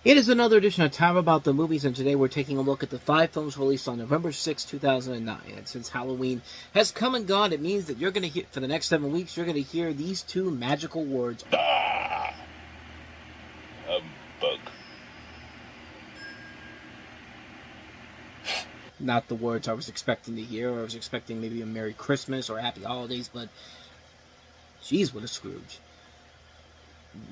It is another edition of Time About the Movies, and today we're taking a look at the 5 films released on November 6, 2009. And since Halloween has come and gone, it means that you're going to hear, for the next 7 weeks, you're going to hear these two magical words. Ah! A bug. Not the words I was expecting to hear, or I was expecting maybe a Merry Christmas or Happy Holidays, but geez, what a Scrooge.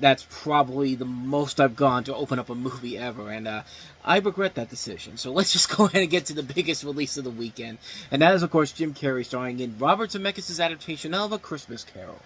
That's probably the most I've gone to open up a movie ever, and I regret that decision. So let's just go ahead and get to the biggest release of the weekend, and that is, of course, Jim Carrey starring in Robert Zemeckis' adaptation of A Christmas Carol.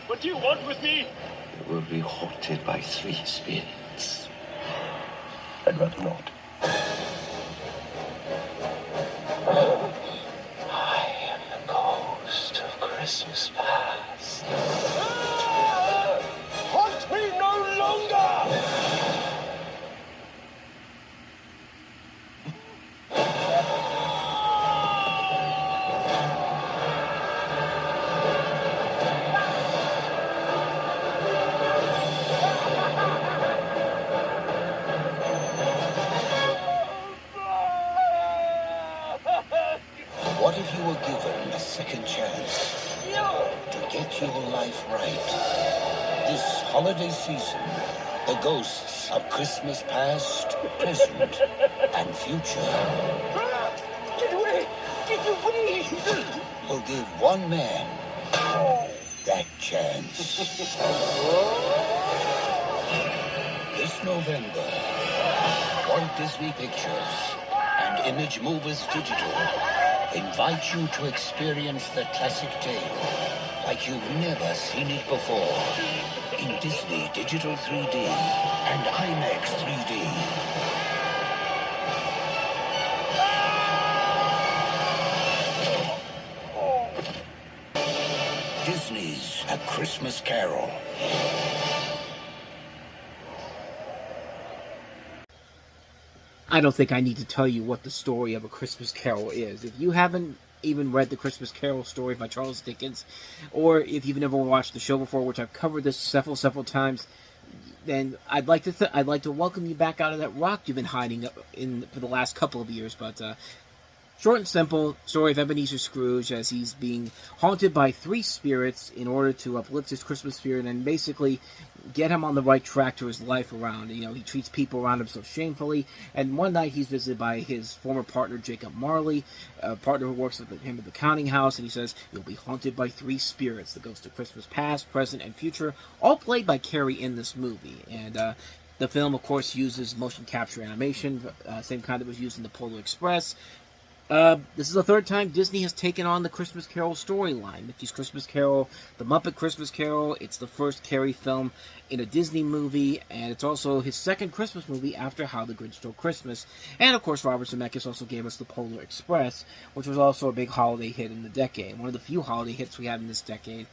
What do you want with me? You will be haunted by 3 spirits. I'd rather not. I am the ghost of Christmas past. Haunt me no longer! What if you were given a second chance to get your life right? This holiday season, the ghosts of Christmas past, present, and future Get away! Get away! will give one man that chance. This November, Walt Disney Pictures and Image Movers Digital invite you to experience the classic tale like you've never seen it before in Disney Digital 3D and IMAX 3D. Disney's A Christmas Carol. I don't think I need to tell you what the story of A Christmas Carol is. If you haven't even read The Christmas Carol story by Charles Dickens, or if you've never watched the show before, which I've covered this several times, then I'd like to welcome you back out of that rock you've been hiding in for the last couple of years. But short and simple story of Ebenezer Scrooge as he's being haunted by 3 spirits in order to uplift his Christmas spirit and basically get him on the right track to his life around. You know, he treats people around him so shamefully, and one night he's visited by his former partner, Jacob Marley, a partner who works with him at the counting house, and he says, "You'll be haunted by 3 spirits, the ghost of Christmas past, present, and future," all played by Carrey in this movie. And the film, of course, uses motion capture animation, same kind that was used in the Polar Express. This is the 3rd time Disney has taken on the Christmas Carol storyline. Mickey's Christmas Carol, The Muppet Christmas Carol. It's the first Carrey film in a Disney movie, and it's also his 2nd Christmas movie after How the Grinch Stole Christmas. And, of course, Robert Zemeckis also gave us The Polar Express, which was also a big holiday hit in the decade. One of the few holiday hits we had in this decade.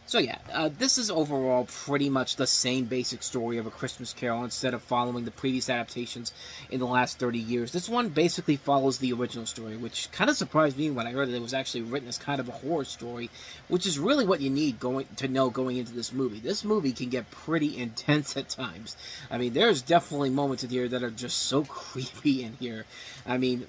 So yeah, this is overall pretty much the same basic story of A Christmas Carol instead of following the previous adaptations in the last 30 years. This one basically follows the original story, which kind of surprised me when I heard that it was actually written as kind of a horror story, which is really what you need going into this movie. This movie can get pretty intense at times. I mean, there's definitely moments in here that are just so creepy in here. I mean,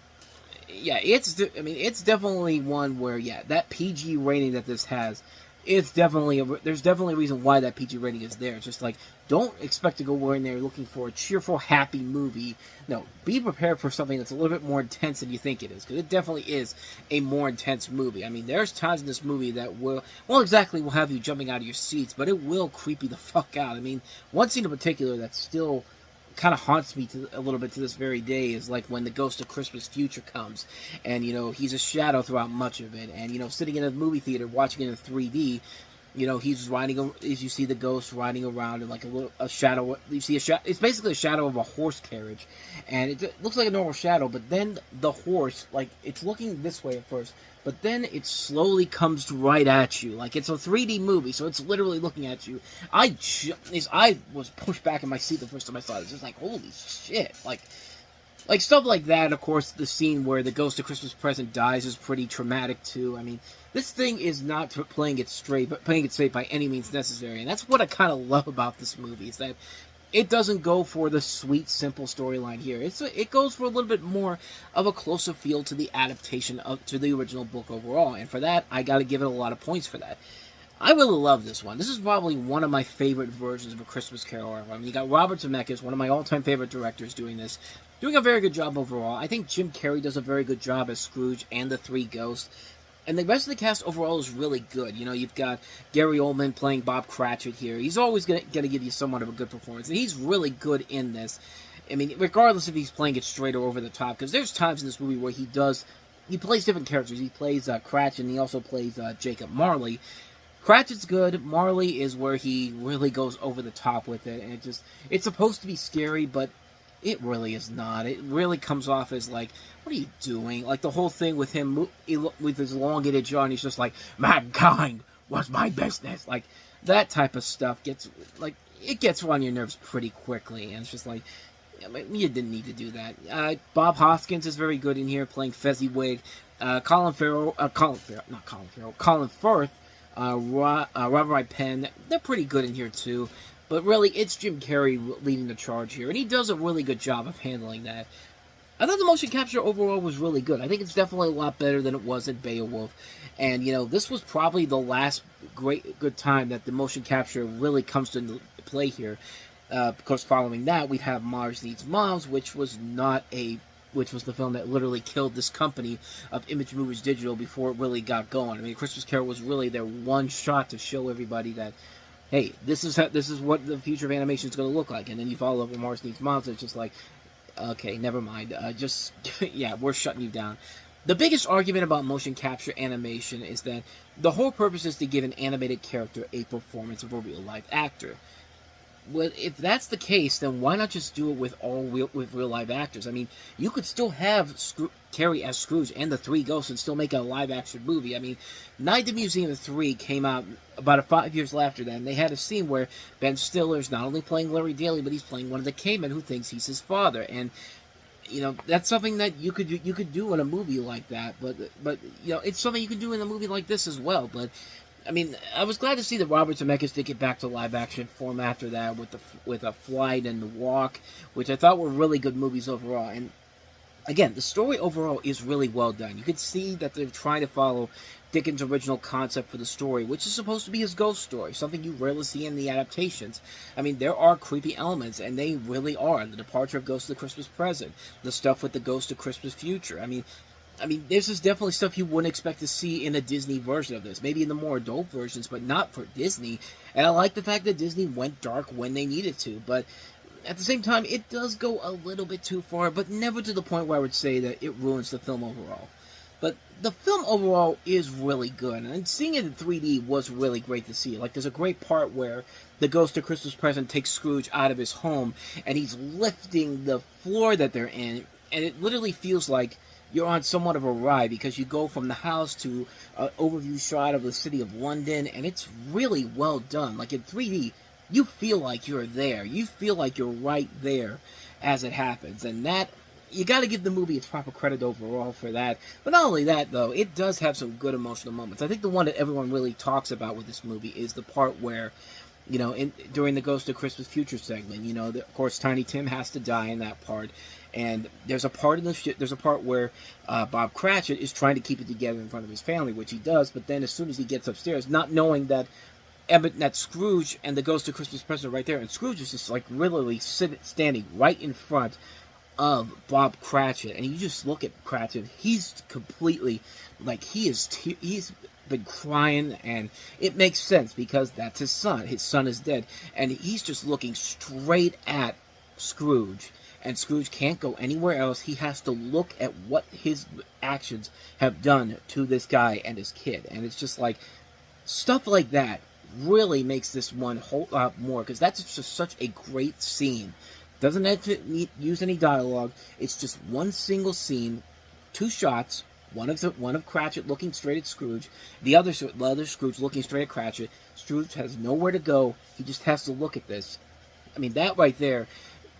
yeah, it's definitely one where, yeah, that PG rating that this has, it's definitely there's definitely a reason why that PG rating is there. It's just like, don't expect to go in there looking for a cheerful, happy movie. No, be prepared for something that's a little bit more intense than you think it is, because it definitely is a more intense movie. I mean, there's times in this movie that will have you jumping out of your seats, but it will creep you the fuck out. I mean, one scene in particular that still kind of haunts me a little bit to this very day is like when the Ghost of Christmas Future comes, and he's a shadow throughout much of it, and sitting in a movie theater watching it in 3D, he's riding, as you see the ghost riding around in like a shadow. You see it's basically a shadow of a horse carriage, and it looks like a normal shadow, but then the horse, like, it's looking this way at first, but then it slowly comes right at you. Like, it's a 3D movie, so it's literally looking at you. I was pushed back in my seat the first time I saw it. It's just like, holy shit. Like stuff like that. Of course, the scene where the Ghost of Christmas Present dies is pretty traumatic, too. I mean, this thing is not playing it straight, but playing it straight by any means necessary. And that's what I kind of love about this movie, is that it doesn't go for the sweet, simple storyline here. It goes for a little bit more of a closer feel to the adaptation to the original book overall. And for that, I got to give it a lot of points for that. I really love this one. This is probably one of my favorite versions of A Christmas Carol. I mean, you got Robert Zemeckis, one of my all-time favorite directors, doing this. Doing a very good job overall. I think Jim Carrey does a very good job as Scrooge and the Three Ghosts. And the rest of the cast overall is really good. You've got Gary Oldman playing Bob Cratchit here. He's always going to give you somewhat of a good performance. And he's really good in this. I mean, regardless if he's playing it straight or over the top. Because there's times in this movie where he plays different characters. He plays Cratchit, and he also plays Jacob Marley. Cratchit's good. Marley is where he really goes over the top with it. And it's supposed to be scary, but it really is not. It really comes off as like, what are you doing? Like the whole thing with him with his elongated jaw, and he's just like, mankind was my business. Like, that type of stuff gets on your nerves pretty quickly. And it's just like, you didn't need to do that. Bob Hoskins is very good in here, playing Fezziwig. Colin Firth, Robert Wright Penn, they're pretty good in here too. But really, it's Jim Carrey leading the charge here, and he does a really good job of handling that. I thought the motion capture overall was really good. I think it's definitely a lot better than it was at Beowulf. And, this was probably the last good time that the motion capture really comes to play here. Because following that, we'd have Mars Needs Moms, which was the film that literally killed this company of Image Movies Digital before it really got going. I mean, Christmas Carol was really their one shot to show everybody that, hey, this is what the future of animation is going to look like. And then you follow up with Mars Needs Moms, it's just like, okay, never mind. Yeah, we're shutting you down. The biggest argument about motion capture animation is that the whole purpose is to give an animated character a performance of a real-life actor. Well, if that's the case, then why not just do it with real-life actors? I mean, you could still have Carrey as Scrooge and the Three Ghosts and still make a live-action movie. I mean, Night at the Museum of 3 came out about 5 years after that, and they had a scene where Ben Stiller's not only playing Larry Daly, but he's playing one of the cavemen who thinks he's his father. And, that's something that you could do in a movie like that. But it's something you could do in a movie like this as well. But I mean, I was glad to see that Robert Zemeckis did get back to live-action form after that with A Flight and The Walk, which I thought were really good movies overall. And again, the story overall is really well done. You could see that they're trying to follow Dickens' original concept for the story, which is supposed to be his ghost story, something you rarely see in the adaptations. I mean, there are creepy elements, and they really are. The departure of Ghost of the Christmas Present, the stuff with the Ghost of Christmas Future. I mean, this is definitely stuff you wouldn't expect to see in a Disney version of this. Maybe in the more adult versions, but not for Disney. And I like the fact that Disney went dark when they needed to. But at the same time, it does go a little bit too far, but never to the point where I would say that it ruins the film overall. But the film overall is really good. And seeing it in 3D was really great to see. Like, there's a great part where the Ghost of Christmas Present takes Scrooge out of his home, and he's lifting the floor that they're in. And it literally feels like you're on somewhat of a ride, because you go from the house to an overview shot of the city of London, and it's really well done. Like, in 3D, you feel like you're there. You feel like you're right there as it happens. And that, you got to give the movie its proper credit overall for that. But not only that, though, it does have some good emotional moments. I think the one that everyone really talks about with this movie is the part where You know, during the Ghost of Christmas Future segment, you know, of course, Tiny Tim has to die in that part, and there's a part where Bob Cratchit is trying to keep it together in front of his family, which he does. But then, as soon as he gets upstairs, not knowing that Scrooge and the Ghost of Christmas Present are right there, and Scrooge is just like literally standing right in front of Bob Cratchit, and you just look at Cratchit, he's completely like he's been crying, and it makes sense because that's his son. His son is dead, and he's just looking straight at Scrooge, and Scrooge can't go anywhere else. He has to look at what his actions have done to this guy and his kid, and it's just like stuff like that really makes this one hold up more, because that's just such a great scene. Doesn't have to use any dialogue. It's just one single scene, 2 shots. One of Cratchit looking straight at Scrooge, the other Scrooge looking straight at Cratchit. Scrooge has nowhere to go. He just has to look at this. I mean, that right there,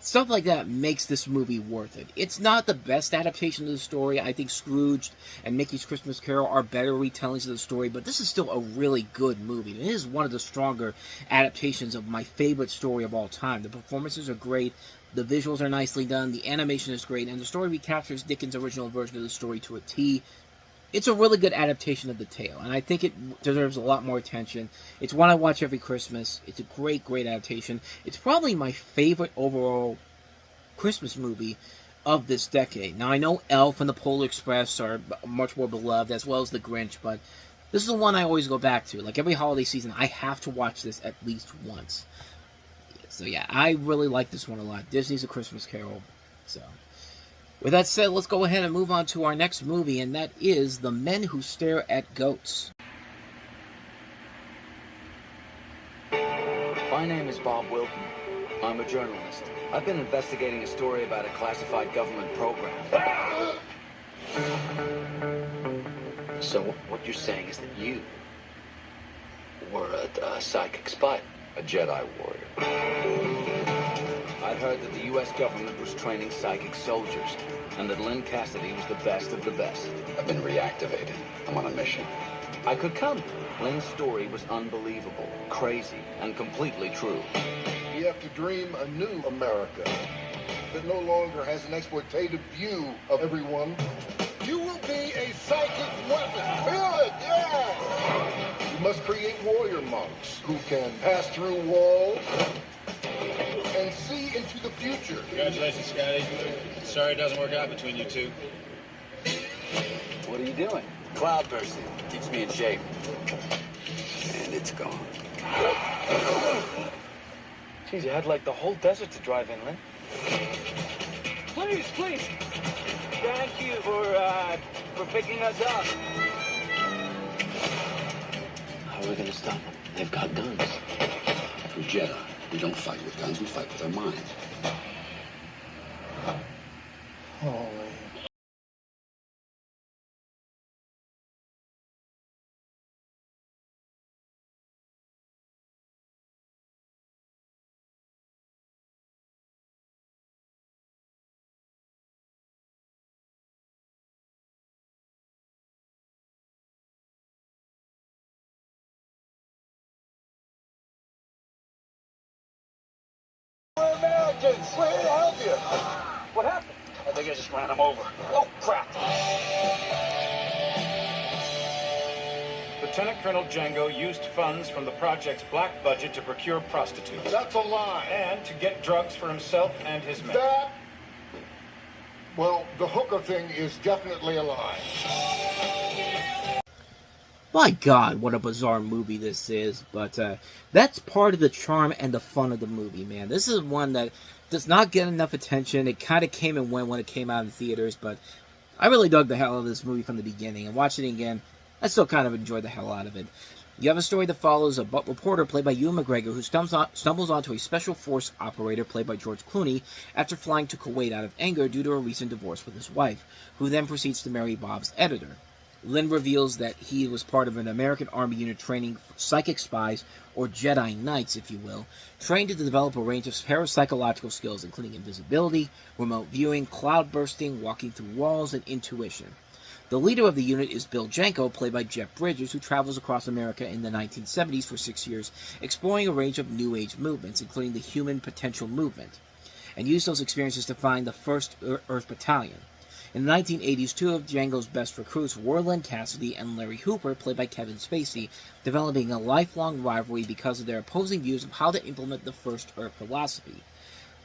stuff like that makes this movie worth it. It's not the best adaptation of the story. I think Scrooge and Mickey's Christmas Carol are better retellings of the story, but this is still a really good movie. It is one of the stronger adaptations of my favorite story of all time. The performances are great. The visuals are nicely done, the animation is great, and the story recaptures Dickens' original version of the story to a T. It's a really good adaptation of the tale, and I think it deserves a lot more attention. It's one I watch every Christmas. It's a great, great adaptation. It's probably my favorite overall Christmas movie of this decade. Now, I know Elf and the Polar Express are much more beloved, as well as The Grinch, but this is the one I always go back to. Like, every holiday season, I have to watch this at least once. So yeah, I really like this one a lot. Disney's A Christmas Carol. So, with that said, let's go ahead and move on to our next movie, and that is The Men Who Stare at Goats. My name is Bob Wilton. I'm a journalist. I've been investigating a story about a classified government program. So what you're saying is that you were a psychic spy? A Jedi warrior. I'd heard that the U.S. government was training psychic soldiers, and that Lynn Cassidy was the best of the best. I've been reactivated. I'm on a mission. I could come. Lynn's story was unbelievable, crazy, and completely true. We have to dream a new America that no longer has an exploitative view of everyone. You will be a psychic weapon. Feel it, yeah! You must create warrior monks who can pass through walls and see into the future. Congratulations, Scotty. Sorry it doesn't work out between you two. What are you doing? Cloud bursting. Keeps me in shape. And it's gone. Geez, you had like the whole desert to drive in, Lynn. Please, please. Thank you for picking us up. How are we gonna stop them? They've got guns. We're Jedi. We don't fight with guns, we fight with our minds. Holy. We're Americans. We're here to help you. What happened? I think I just ran him over. Oh, crap. Lieutenant Colonel Django used funds from the project's black budget to procure prostitutes That's a lie. and to get drugs for himself and his men. Well, the hooker thing is definitely a lie. My God, what a bizarre movie this is, but that's part of the charm and the fun of the movie, man. This is one that does not get enough attention. It kind of came and went when it came out in theaters, but I really dug the hell out of this movie from the beginning, and watching it again, I still kind of enjoyed the hell out of it. You have a story that follows a reporter played by Ewan McGregor who stumbles onto a special force operator played by George Clooney after flying to Kuwait out of anger due to a recent divorce with his wife, who then proceeds to marry Bob's editor. Lynn reveals that he was part of an American Army unit training psychic spies, or Jedi Knights, if you will, trained to develop a range of parapsychological skills, including invisibility, remote viewing, cloud bursting, walking through walls, and intuition. The leader of the unit is Bill Janko, played by Jeff Bridges, who travels across America in the 1970s for 6 years, exploring a range of New Age movements, including the Human Potential Movement, and used those experiences to find the 1st Earth Battalion. In the 1980s, two of Django's best recruits were Len Cassidy and Larry Hooper, played by Kevin Spacey, developing a lifelong rivalry because of their opposing views of how to implement the First Earth philosophy.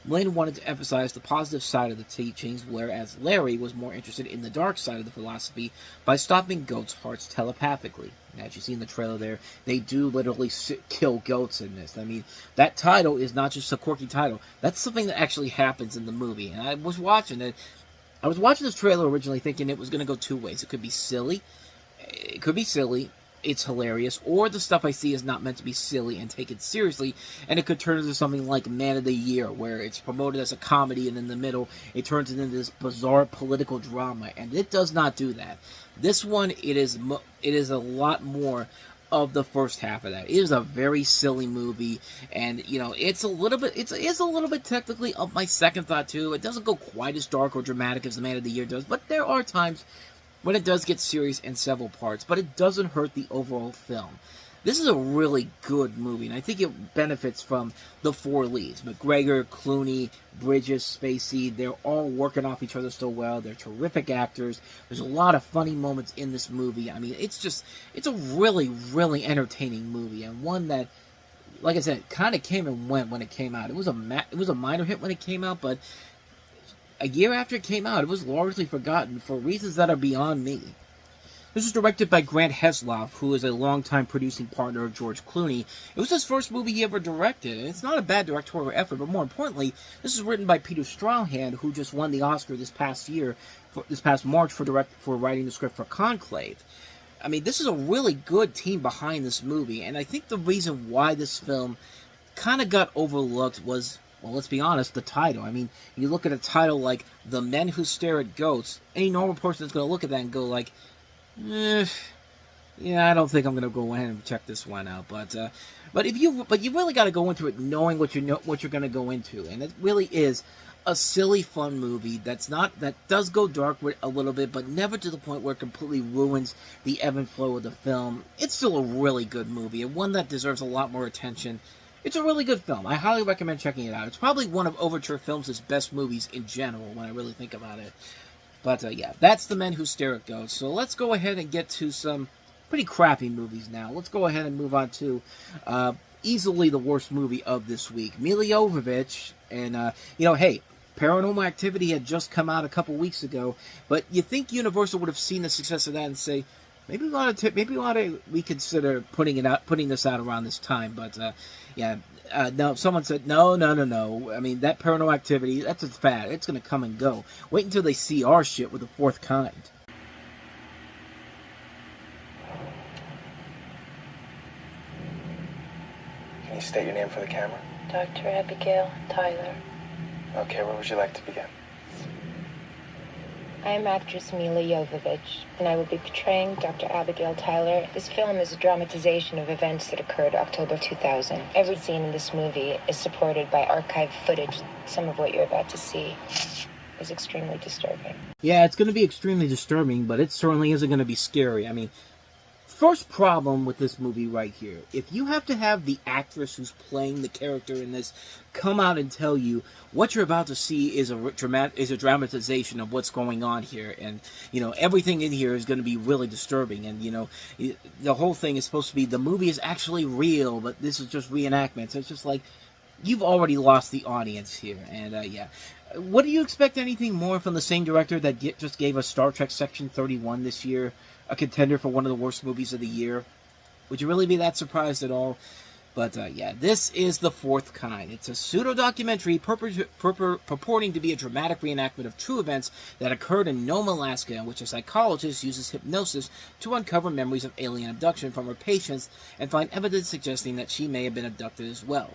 Len wanted to emphasize the positive side of the teachings, whereas Larry was more interested in the dark side of the philosophy by stopping goats' hearts telepathically. As you see in the trailer there, they do literally kill goats in this. I mean, that title is not just a quirky title. That's something that actually happens in the movie. And I was watching it. I was watching this trailer originally thinking it was going to go two ways. It could be silly. It's hilarious, or the stuff I see is not meant to be silly and taken seriously, and it could turn into something like Man of the Year, where it's promoted as a comedy, and in the middle, it turns into this bizarre political drama, and it does not do that. This one, it is a lot more of the first half of that. It is a very silly movie, and you know, it's a little bit technically up my second thought too. It doesn't go quite as dark or dramatic as the Man of the Year does, but there are times when it does get serious in several parts, but it doesn't hurt the overall film. This is a really good movie, and I think it benefits from the four leads. McGregor, Clooney, Bridges, Spacey, they're all working off each other so well. They're terrific actors. There's a lot of funny moments in this movie. I mean, it's a really, really entertaining movie, and one that, like I said, kind of came and went when it came out. It was a minor hit when it came out, but a year after it came out, it was largely forgotten for reasons that are beyond me. This was directed by Grant Heslov, who is a longtime producing partner of George Clooney. It was his first movie he ever directed, and it's not a bad directorial effort, but more importantly, this is written by Peter Strahan, who just won the Oscar this past March for writing the script for Conclave. I mean, this is a really good team behind this movie, and I think the reason why this film kind of got overlooked was, well, let's be honest, the title. I mean, you look at a title like The Men Who Stare at Goats, any normal person is going to look at that and go like, yeah, I don't think I'm going to go ahead and check this one out. But you really got to go into it knowing what you're going to go into, and it really is a silly, fun movie that does go dark a little bit, but never to the point where it completely ruins the ebb and flow of the film. It's still a really good movie, and one that deserves a lot more attention. It's a really good film. I highly recommend checking it out. It's probably one of Overture Films' best movies in general, when I really think about it. But, yeah, that's The Men Who Stare at Goats. So let's go ahead and get to some pretty crappy movies now. Let's go ahead and move on to easily the worst movie of this week, Milla Jovovich. And, hey, Paranormal Activity had just come out a couple weeks ago, but you think Universal would have seen the success of that and say, maybe we ought to reconsider putting this out around this time. But no, someone said no. I mean, that Paranormal Activity, that's a fad. It's going to come and go. Wait until they see our shit with The Fourth Kind. Can you state your name for the camera? Dr. Abigail Tyler. Okay, where would you like to begin? I am actress Milla Jovovich, and I will be portraying Dr. Abigail Tyler. This film is a dramatization of events that occurred October 2000. Every scene in this movie is supported by archived footage. Some of what you're about to see is extremely disturbing. Yeah, it's going to be extremely disturbing, but it certainly isn't going to be scary. I mean, first problem with this movie right here, if you have to have the actress who's playing the character in this come out and tell you what you're about to see is a dramatization of what's going on here, and everything in here is going to be really disturbing, and the whole thing is supposed to be the movie is actually real, but this is just reenactments. It's just like, you've already lost the audience here. And what do you expect anything more from the same director that just gave us Star Trek Section 31 this year, a contender for one of the worst movies of the year? Would you really be that surprised at all? But this is The Fourth Kind. It's a pseudo-documentary purporting to be a dramatic reenactment of true events that occurred in Nome, Alaska, in which a psychologist uses hypnosis to uncover memories of alien abduction from her patients and find evidence suggesting that she may have been abducted as well.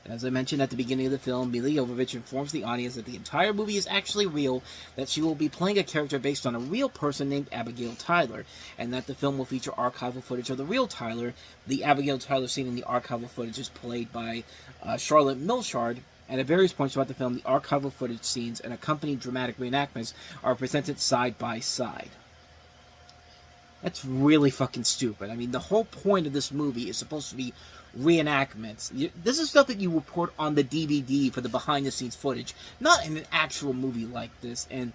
As I mentioned at the beginning of the film, Milla Jovovich informs the audience that the entire movie is actually real, that she will be playing a character based on a real person named Abigail Tyler, and that the film will feature archival footage of the real Tyler. The Abigail Tyler seen in the archival footage is played by Charlotte Milchard, and at various points throughout the film, the archival footage scenes and accompanying dramatic reenactments are presented side by side. That's really fucking stupid. I mean, the whole point of this movie is supposed to be reenactments. This is stuff that you report on the DVD for the behind-the-scenes footage, not in an actual movie like this. And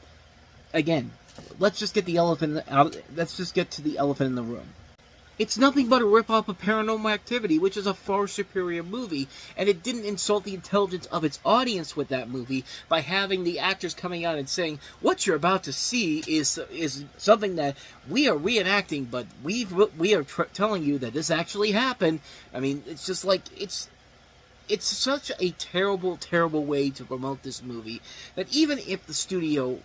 again, let's just get the elephant out. Let's just get to the elephant in the room. It's nothing but a rip-off of Paranormal Activity, which is a far superior movie, and it didn't insult the intelligence of its audience with that movie by having the actors coming out and saying, what you're about to see is something that we are reenacting, but we are telling you that this actually happened. I mean, it's just like, it's such a terrible, terrible way to promote this movie, that even if the studio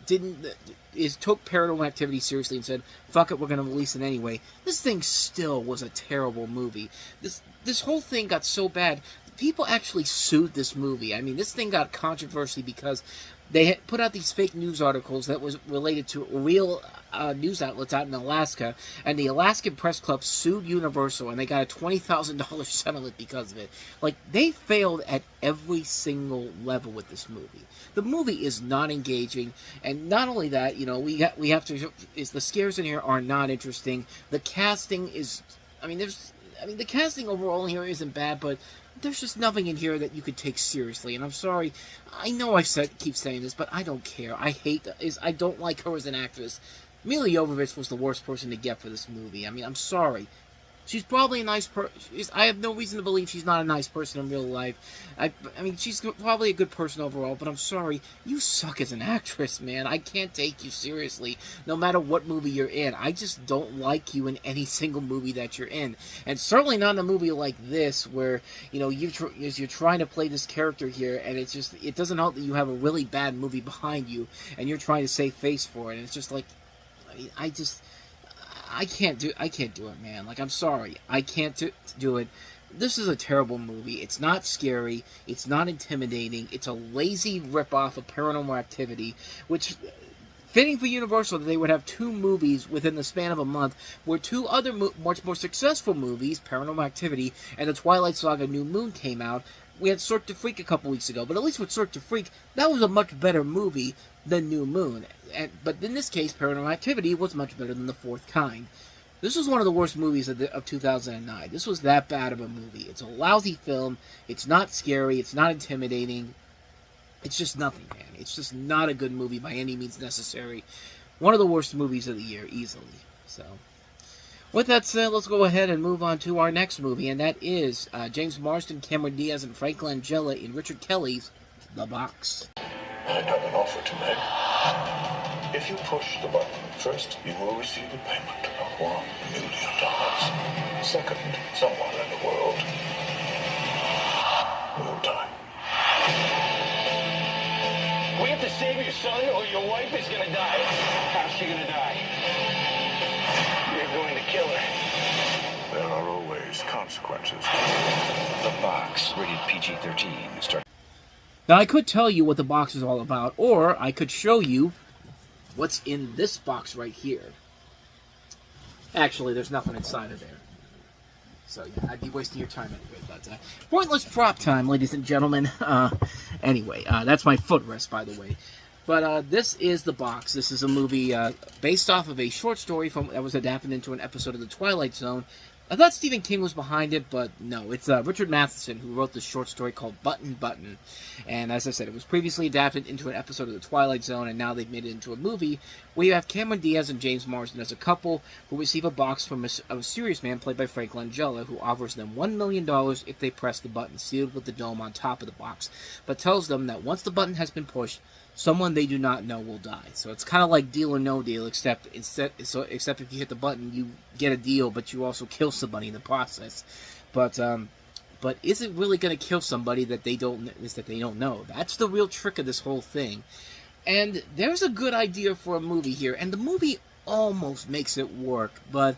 took Paranormal Activity seriously and said, fuck it, we're going to release it anyway, this thing still was a terrible movie. This whole thing got so bad, people actually sued this movie. I mean, this thing got controversy because they had put out these fake news articles that was related to real news outlets out in Alaska, and the Alaskan Press Club sued Universal, and they got a $20,000 settlement because of it. Like, they failed at every single level with this movie. The movie is not engaging, and not only that, you know, we have to, the scares in here are not interesting. The casting is, the casting overall here isn't bad, but there's just nothing in here that you could take seriously. And I'm sorry, I know keep saying this, but I don't care. I don't like her as an actress. Mila Jovovich was the worst person to get for this movie. I mean, I'm sorry. She's probably a nice person. I have no reason to believe she's not a nice person in real life. I mean, she's probably a good person overall, but I'm sorry. You suck as an actress, man. I can't take you seriously, no matter what movie you're in. I just don't like you in any single movie that you're in. And certainly not in a movie like this, where, you know, you're trying to play this character here, and it doesn't help that you have a really bad movie behind you, and you're trying to save face for it. And it's just like, I can't do it, man. Like, I'm sorry. I can't do it. This is a terrible movie. It's not scary. It's not intimidating. It's a lazy ripoff of Paranormal Activity, which, fitting for Universal, that they would have two movies within the span of a month, where two other much more successful movies, Paranormal Activity and the Twilight Saga New Moon, came out. We had Cirque du Freak a couple weeks ago, but at least with Cirque du Freak, that was a much better movie than New Moon. But in this case, Paranormal Activity was much better than The Fourth Kind. This was one of the worst movies of 2009. This was that bad of a movie. It's a lousy film. It's not scary. It's not intimidating. It's just nothing, man. It's just not a good movie by any means necessary. One of the worst movies of the year, easily. So, with that said, let's go ahead and move on to our next movie, and that is James Marsden, Cameron Diaz, and Frank Langella in Richard Kelly's The Box. I've got an offer to make. If you push the button, first, you will receive a payment of $1 million. Second, someone in the world will die. We have to save your son, or your wife is gonna die. How's she gonna die? You're going to kill her. There are always consequences. The Box, rated PG-13. Now, I could tell you what The Box is all about, or I could show you what's in this box right here. Actually, there's nothing inside of there. So, yeah, I'd be wasting your time anyway. But, pointless prop time, ladies and gentlemen. Anyway, that's my footrest, by the way. But this is The Box. This is a movie based off of a short story that was adapted into an episode of The Twilight Zone. I thought Stephen King was behind it, but no. It's Richard Matheson who wrote this short story called Button Button. And as I said, it was previously adapted into an episode of The Twilight Zone, and now they've made it into a movie where you have Cameron Diaz and James Marsden as a couple who receive a box from a mysterious man played by Frank Langella, who offers them $1 million if they press the button, sealed with the dome on top of the box, but tells them that once the button has been pushed, someone they do not know will die. So it's kind of like Deal or No Deal, except if you hit the button, you get a deal, but you also kill somebody in the process. But is it really going to kill somebody that they don't know? That's the real trick of this whole thing. And there's a good idea for a movie here, and the movie almost makes it work, but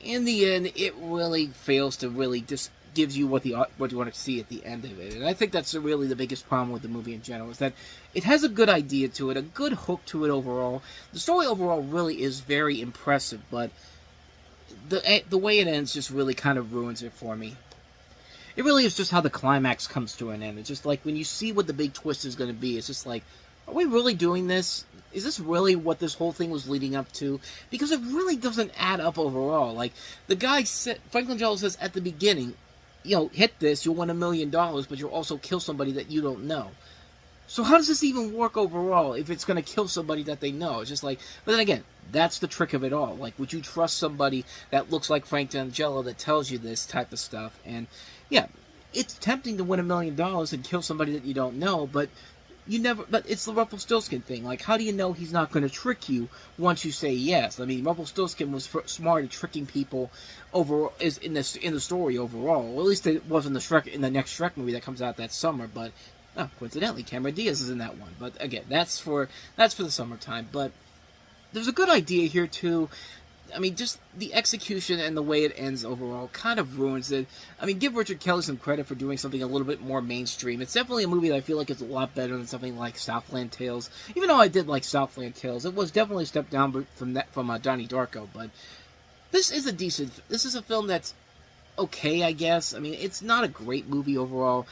in the end, it really fails to really just gives you what you want to see at the end of it. And I think that's really the biggest problem with the movie in general, is that it has a good idea to it, a good hook to it overall. The story overall really is very impressive, but the way it ends just really kind of ruins it for me. It really is just how the climax comes to an end. It's just like when you see what the big twist is going to be, it's just like, are we really doing this? Is this really what this whole thing was leading up to? Because it really doesn't add up overall. Like, the guy said, Franklin Jello says at the beginning, you know, hit this, you'll win $1 million, but you'll also kill somebody that you don't know. So how does this even work overall if it's going to kill somebody that they know? It's just like, but then again, that's the trick of it all. Like, would you trust somebody that looks like Frank Langella that tells you this type of stuff? And yeah, it's tempting to win $1 million and kill somebody that you don't know, but you never. But it's the Rumpelstiltskin thing. Like, how do you know he's not going to trick you once you say yes? I mean, Rumpelstiltskin was smart at tricking people overall, is in the story overall. Well, at least it was in the next Shrek movie that comes out that summer, but. Oh, coincidentally, Cameron Diaz is in that one. But again, that's for the summertime. But there's a good idea here too. I mean, just the execution and the way it ends overall kind of ruins it. I mean, give Richard Kelly some credit for doing something a little bit more mainstream. It's definitely a movie that I feel like is a lot better than something like Southland Tales. Even though I did like Southland Tales, it was definitely a step down from Donnie Darko. But this is a film that's okay, I guess. I mean, it's not a great movie overall.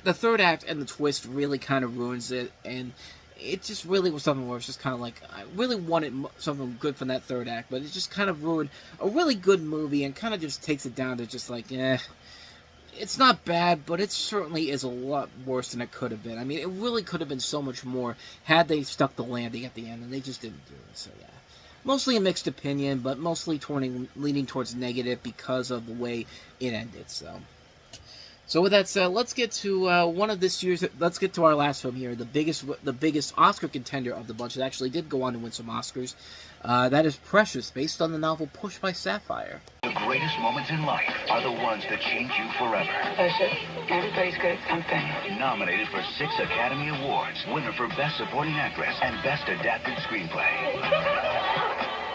The third act and the twist really kind of ruins it, and it just really was something where it's just kind of like, I really wanted something good from that third act, but it just kind of ruined a really good movie and kind of just takes it down to just like, it's not bad, but it certainly is a lot worse than it could have been. I mean, it really could have been so much more had they stuck the landing at the end, and they just didn't do it, so yeah. Mostly a mixed opinion, but mostly leaning towards negative because of the way it ended, so... So with that said, let's get to let's get to our last film here, the biggest Oscar contender of the bunch that actually did go on to win some Oscars. That is Precious, based on the novel Pushed by Sapphire. The greatest moments in life are the ones that change you forever. Precious, everybody's good at something. Nominated for 6 Academy Awards, winner for Best Supporting Actress and Best Adapted Screenplay.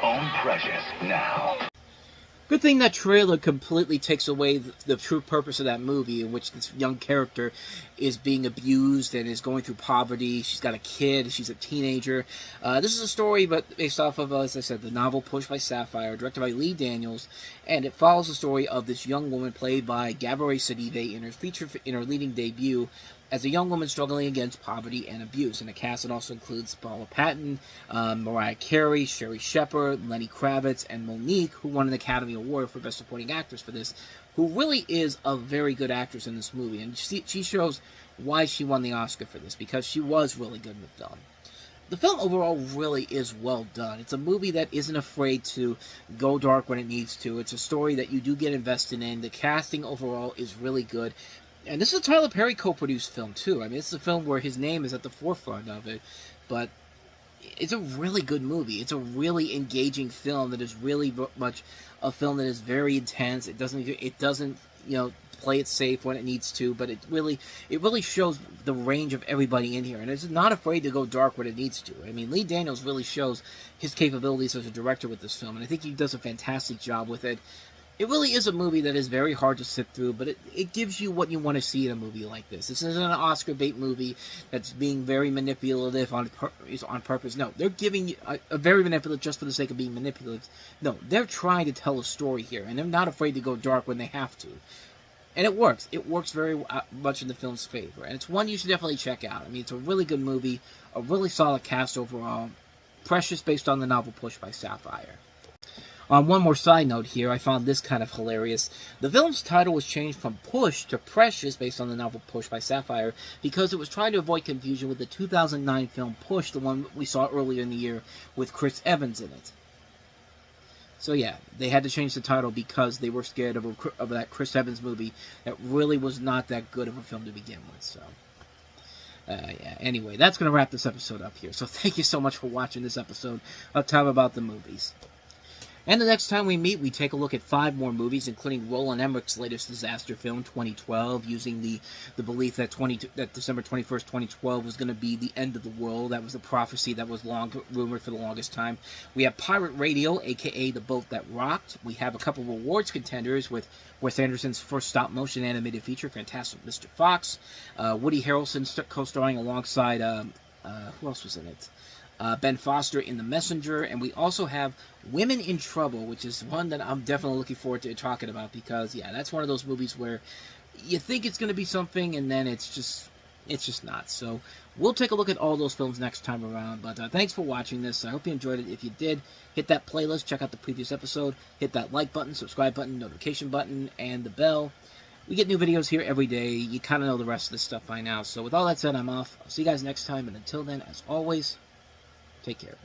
Own Precious now. Good thing that trailer completely takes away the true purpose of that movie, in which this young character is being abused and is going through poverty. She's got a kid. She's a teenager. This is a story, but based off of, as I said, the novel Pushed by Sapphire, directed by Lee Daniels, and it follows the story of this young woman played by Gabourey Sidibe in her leading debut as a young woman struggling against poverty and abuse. And the cast it also includes Paula Patton, Mariah Carey, Sherry Shepherd, Lenny Kravitz, and Monique, who won an Academy Award for Best Supporting Actress for this, who really is a very good actress in this movie. And she shows why she won the Oscar for this, because she was really good in the film. The film overall really is well done. It's a movie that isn't afraid to go dark when it needs to. It's a story that you do get invested in. The casting overall is really good. And this is a Tyler Perry co-produced film, too. I mean, it's a film where his name is at the forefront of it. But it's a really good movie. It's a really engaging film that is really much a film that is very intense. It doesn't, play it safe when it needs to, but it really shows the range of everybody in here. And it's not afraid to go dark when it needs to. I mean, Lee Daniels really shows his capabilities as a director with this film, and I think he does a fantastic job with it. It really is a movie that is very hard to sit through, but it gives you what you want to see in a movie like this. This isn't an Oscar bait movie that's being very manipulative on purpose. No, they're giving you a very manipulative just for the sake of being manipulative. No, they're trying to tell a story here, and they're not afraid to go dark when they have to. And it works. It works very much in the film's favor, and it's one you should definitely check out. I mean, it's a really good movie, a really solid cast overall. Precious, based on the novel Pushed by Sapphire. One more side note here, I found this kind of hilarious. The film's title was changed from Push to Precious, based on the novel Pushed by Sapphire, because it was trying to avoid confusion with the 2009 film Push, the one we saw earlier in the year with Chris Evans in it. So yeah, they had to change the title because they were scared of that Chris Evans movie that really was not that good of a film to begin with, so... yeah, anyway, that's going to wrap this episode up here. So thank you so much for watching this episode of Time About the Movies. And the next time we meet, we take a look at 5 more movies, including Roland Emmerich's latest disaster film, 2012, using the belief that December 21st, 2012 was going to be the end of the world. That was a prophecy that was long rumored for the longest time. We have Pirate Radio, a.k.a. The Boat That Rocked. We have a couple of awards contenders with Wes Anderson's first stop-motion animated feature, Fantastic Mr. Fox. Woody Harrelson co-starring alongside, who else was in it? Ben Foster in The Messenger, and we also have Women in Trouble, which is one that I'm definitely looking forward to talking about, because, yeah, that's one of those movies where you think it's going to be something, and then it's just not. So, we'll take a look at all those films next time around. But thanks for watching this. I hope you enjoyed it. If you did, hit that playlist, check out the previous episode, hit that like button, subscribe button, notification button, and the bell. We get new videos here every day. You kind of know the rest of this stuff by now. So with all that said, I'm off. I'll see you guys next time. And until then, as always, take care.